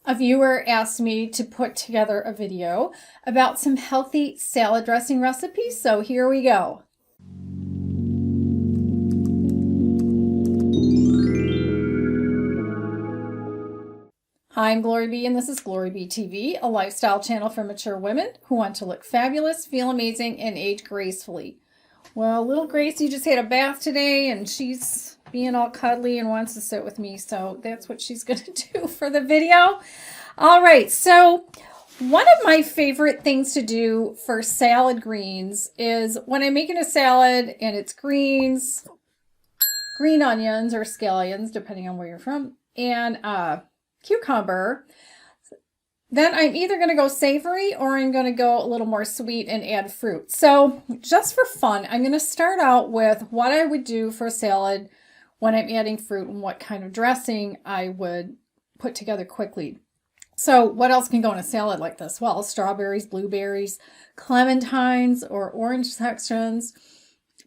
A viewer asked me to put together a video about some healthy salad dressing recipes, so here we go. Hi, I'm GloryB, and this is GloryB-TV, a lifestyle channel for mature women who want to look fabulous, feel amazing, and age gracefully. Well, little Gracie just had a bath today, and she's being all cuddly and wants to sit with me, so that's what she's going to do for the video. All right, so one of my favorite things to do for salad greens is when I'm making a salad and it's greens, green onions or scallions, depending on where you're from, and cucumber, then I'm either going to go savory or I'm going to go a little more sweet and add fruit. So just for fun, I'm going to start out with what I would do for a salad when I'm adding fruit and what kind of dressing I would put together quickly. So what else can go in a salad like this? Well, strawberries, blueberries, clementines or orange sections,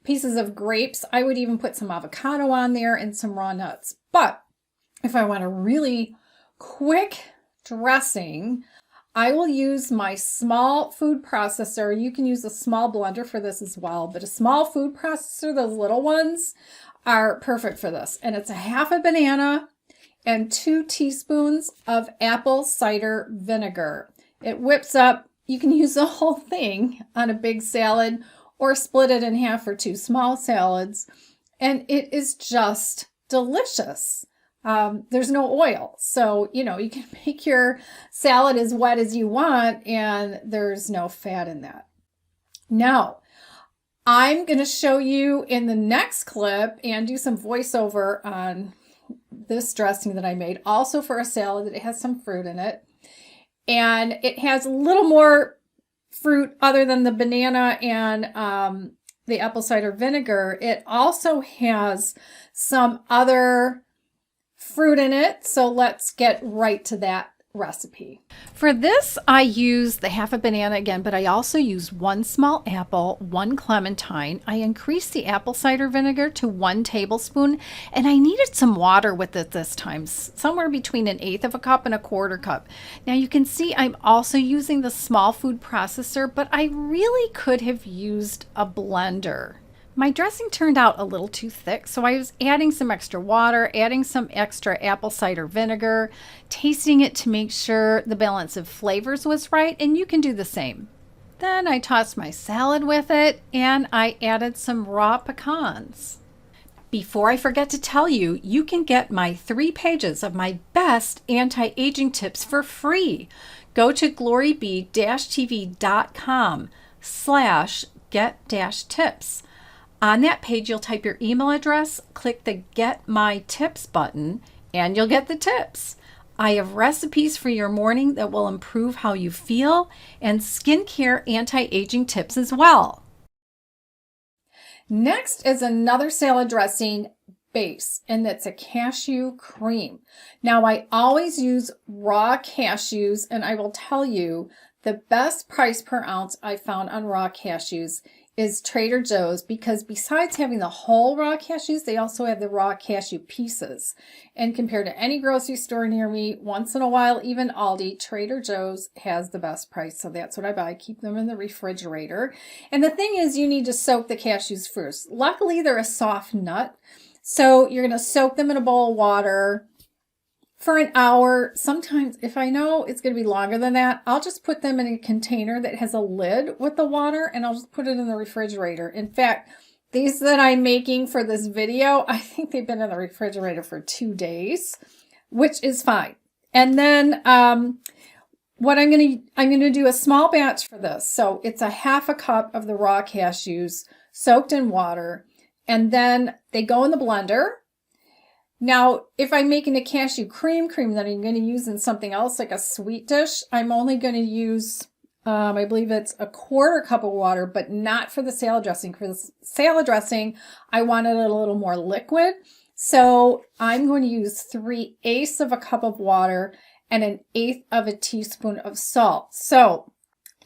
pieces of grapes. I would even put some avocado on there and some raw nuts. But if I want a really quick dressing, I will use my small food processor. You can use a small blender for this as well, but a small food processor, those little ones, are perfect for this. And it's a half a banana and 2 teaspoons of apple cider vinegar. It whips up. You can use the whole thing on a big salad or split it in half for 2 small salads. And it is just delicious. There's no oil, so you can make your salad as wet as you want and there's no fat in that. Now, I'm going to show you in the next clip and do some voiceover on this dressing that I made, also for a salad that has some fruit in it. And it has a little more fruit other than the banana and the apple cider vinegar. It also has some other fruit in it, so let's get right to that recipe. For this, I use the half a banana again, but I also use 1 small apple, 1 clementine. I increased the apple cider vinegar to 1 tablespoon, and I needed some water with it this time, somewhere between 1/8 of a cup and 1/4 cup. Now you can see I'm also using the small food processor, but I really could have used a blender. My dressing turned out a little too thick, so I was adding some extra water, adding some extra apple cider vinegar, tasting it to make sure the balance of flavors was right, and you can do the same. Then I tossed my salad with it, and I added some raw pecans. Before I forget to tell you, you can get my 3 pages of my best anti-aging tips for free. Go to gloryb-tv.com/get-tips. On that page, you'll type your email address, click the Get My Tips button, and you'll get the tips. I have recipes for your morning that will improve how you feel and skincare anti-aging tips as well. Next is another salad dressing base, and it's a cashew cream. Now, I always use raw cashews, and I will tell you the best price per ounce I found on raw cashews is Trader Joe's, because besides having the whole raw cashews, they also have the raw cashew pieces. And compared to any grocery store near me, once in a while, even Aldi, Trader Joe's has the best price. So that's what I buy. I keep them in the refrigerator. And the thing is, you need to soak the cashews first. Luckily, they're a soft nut. So you're going to soak them in a bowl of water for an hour. Sometimes if I know it's going to be longer than that, I'll just put them in a container that has a lid with the water, and I'll just put it in the refrigerator. In fact, these that I'm making for this video, I think they've been in the refrigerator for 2 days, which is fine. And then what I'm going to do a small batch for this. So it's a half a cup of the raw cashews soaked in water, and then they go in the blender. Now, if I'm making a cashew cream that I'm going to use in something else like a sweet dish, I'm only going to use, I believe it's 1/4 cup of water, but not for the salad dressing. For the salad dressing, I wanted it a little more liquid. So I'm going to use 3/8 of a cup of water and 1/8 of a teaspoon of salt. So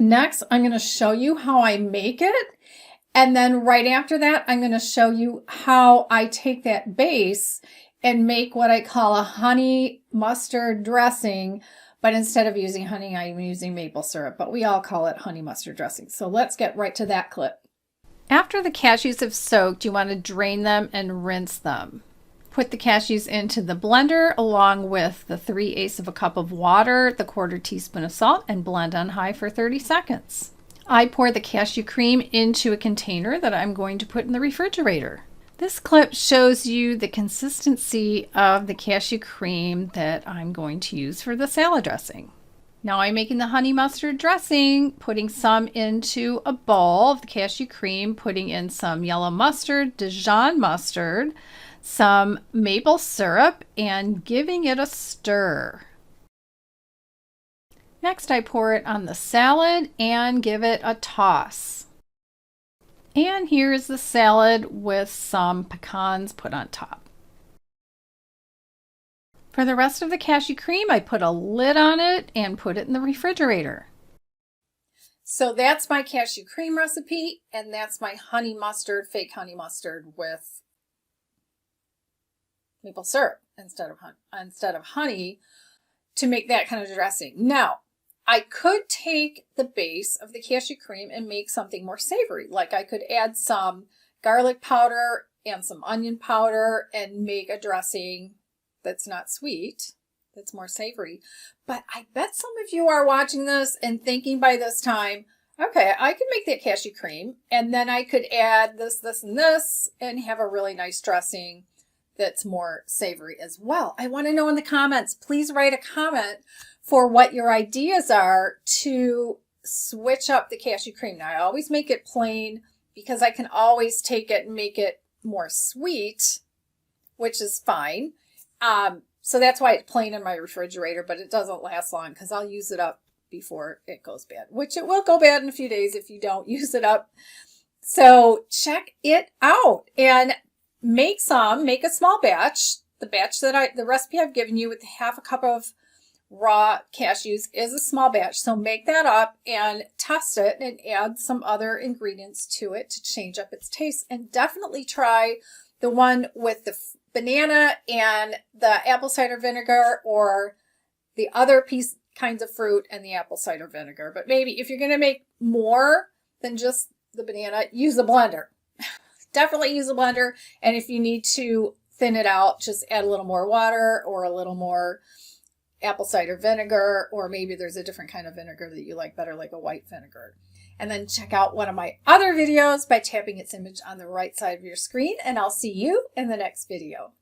next, I'm going to show you how I make it. And then right after that, I'm going to show you how I take that base and make what I call a honey mustard dressing but instead of using honey, I'm using maple syrup, but we all call it honey mustard dressing. So let's get right to that clip. After the cashews have soaked, you want to drain them and rinse them. Put the cashews into the blender along with the 3/8 of a cup of water, the 1/4 teaspoon of salt, and blend on high for 30 seconds. I pour the cashew cream into a container that I'm going to put in the refrigerator. This clip shows you the consistency of the cashew cream that I'm going to use for the salad dressing. Now I'm making the honey mustard dressing, putting some into a bowl of the cashew cream, putting in some yellow mustard, Dijon mustard, some maple syrup, and giving it a stir. Next, I pour it on the salad and give it a toss. And here's the salad with some pecans put on top. For the rest of the cashew cream, I put a lid on it and put it in the refrigerator. So that's my cashew cream recipe, and that's my honey mustard, fake honey mustard with maple syrup instead of honey to make that kind of dressing. Now, I could take the base of the cashew cream and make something more savory. Like I could add some garlic powder and some onion powder and make a dressing that's not sweet, that's more savory. But I bet some of you are watching this and thinking by this time, okay, I could make that cashew cream and then I could add this, this, and this and have a really nice dressing that's more savory as well. I want to know in the comments, please write a comment for what your ideas are to switch up the cashew cream. Now I always make it plain because I can always take it and make it more sweet, which is fine. So that's why it's plain in my refrigerator, but it doesn't last long because I'll use it up before it goes bad, which it will go bad in a few days if you don't use it up. So check it out and make a small batch. The recipe I've given you with 1/2 cup of raw cashews is a small batch. So make that up and test it and add some other ingredients to it to change up its taste. And definitely try the one with the banana and the apple cider vinegar, or the other kinds of fruit and the apple cider vinegar. But maybe if you're going to make more than just the banana, use a blender. Definitely use a blender. And if you need to thin it out, just add a little more water or a little more apple cider vinegar, or maybe there's a different kind of vinegar that you like better, like a white vinegar. And then check out one of my other videos by tapping its image on the right side of your screen, and I'll see you in the next video.